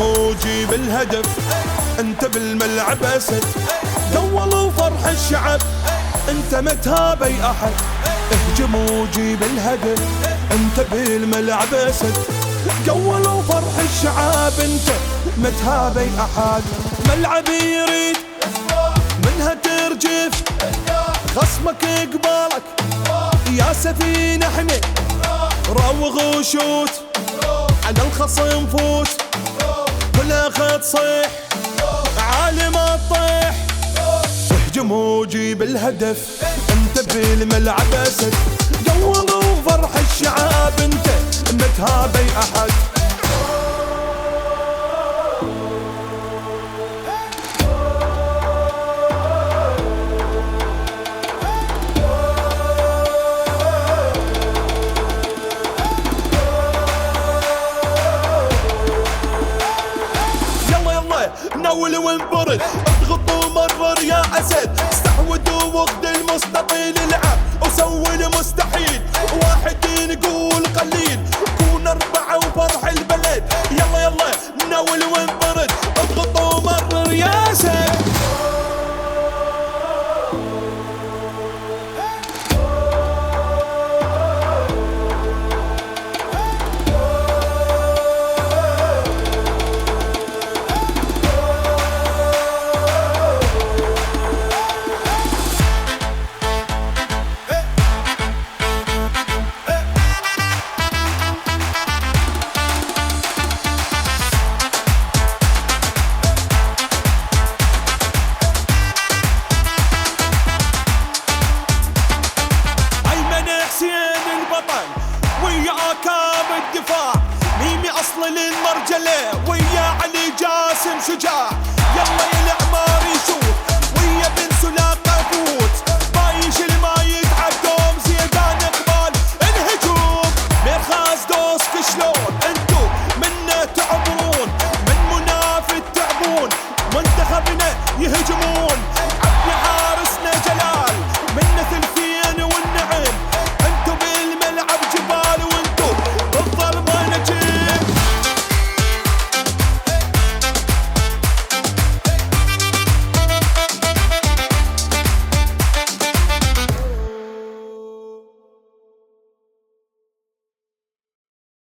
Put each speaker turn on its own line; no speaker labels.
وجيب الهدف، انت بالملعب اسد، دولوا فرح الشعب، انت ما تهابي احد. اهجم وجيب الهدف، انت بالملعب اسد، دولوا فرح الشعب، انت ما تهابي احد. ملعب يريد منها ترجف، خصمك قبالك يا سفينة احنا، راوغ وشوت على الخصم فوت، كلها خط صيح عالي ما تطيح. اهجم وجيب الهدف، انت بالملعب اسد، دولوا فرح الشعب، انت ما تهابي احد. نول وانبرد، اضغط ومرر يا اسد، استحوذ وخذ المستطيل، العب وسوي المستحيل، واحد نقول قليل، كون اربعة وفرح البلد. يلا يلا نول وانبرد، اضغط ومرر يا اسد. ويا اكام الدفاع، ميمي اصل للمرجله، ويا علي جاسم شجاع. يلا يا الاعمار